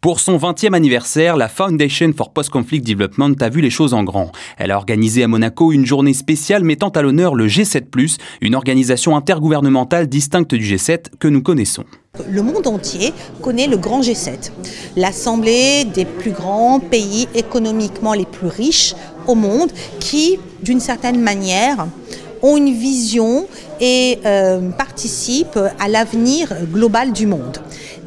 Pour son 20e anniversaire, la Foundation for Post-Conflict Development a vu les choses en grand. Elle a organisé à Monaco une journée spéciale mettant à l'honneur le G7+, une organisation intergouvernementale distincte du G7 que nous connaissons. Le monde entier connaît le grand G7, l'assemblée des plus grands pays économiquement les plus riches au monde qui, d'une certaine manière, ont une vision et participent à l'avenir global du monde.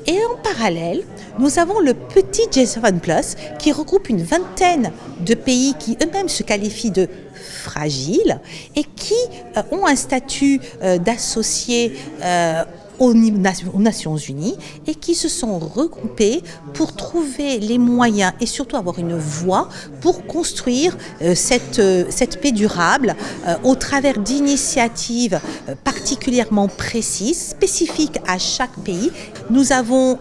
Et en parallèle, nous avons le petit G7+, qui regroupe une vingtaine de pays qui eux-mêmes se qualifient de fragiles et qui ont un statut d'associés aux Nations Unies et qui se sont regroupés pour trouver les moyens et surtout avoir une voie pour construire cette paix durable au travers d'initiatives particulièrement précises, spécifiques à chaque pays. Nous avons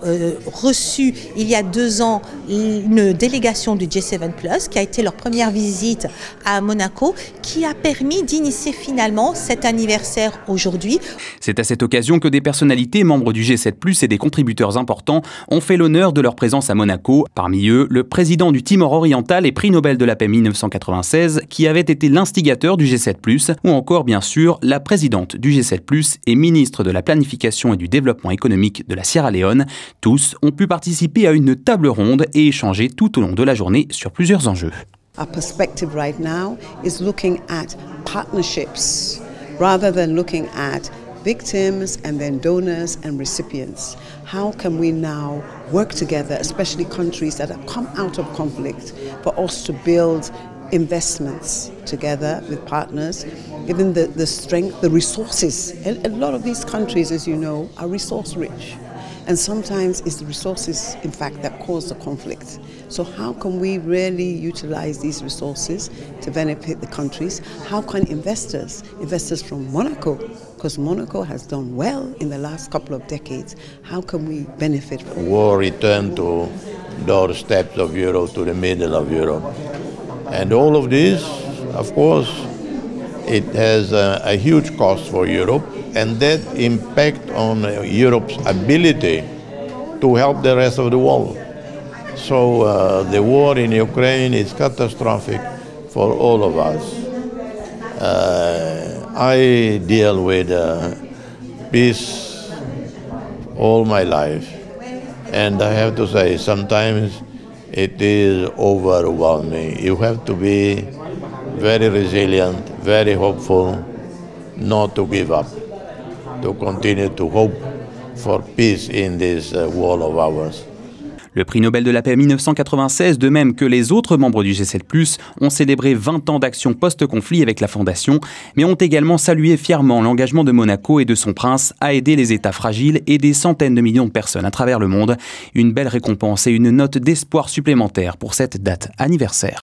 reçu il y a 2 ans une délégation du G7+, qui a été leur première visite à Monaco, qui a permis d'initier finalement cet anniversaire aujourd'hui. C'est à cette occasion que des personnalités membres du G7+, et des contributeurs importants ont fait l'honneur de leur présence à Monaco. Parmi eux, le président du Timor oriental et prix Nobel de la paix 1996, qui avait été l'instigateur du G7+, ou encore bien sûr la présidente du G7+, et ministre de la planification et du développement économique de la Sierra Leone. Tous ont pu participer à une table ronde et échanger tout au long de la journée sur plusieurs enjeux. Our perspective right now is looking at partnerships rather than looking at victims and then donors and recipients. How can we now work together, especially countries that have come out of conflict, but also to build investments together with partners, given the strength, the resources. A lot of these countries, as you know, are resource rich. And sometimes it's the resources, in fact, that cause the conflict. So how can we really utilize these resources to benefit the countries? How can investors from Monaco, because Monaco has done well in the last couple of decades, how can we benefit from it? War returned to doorsteps of Europe, to the middle of Europe. And all of this, of course, it has a huge cost for Europe, and that impact on Europe's ability to help the rest of the world. So the war in Ukraine is catastrophic for all of us. I deal with peace all my life, and I have to say sometimes it is overwhelming. You have to be very resilient, very hopeful, not to give up, to continue to hope for peace in this world of ours. Le prix Nobel de la paix 1996, de même que les autres membres du G7+, ont célébré 20 ans d'action post-conflit avec la Fondation, mais ont également salué fièrement l'engagement de Monaco et de son prince à aider les États fragiles et des centaines de millions de personnes à travers le monde. Une belle récompense et une note d'espoir supplémentaire pour cette date anniversaire.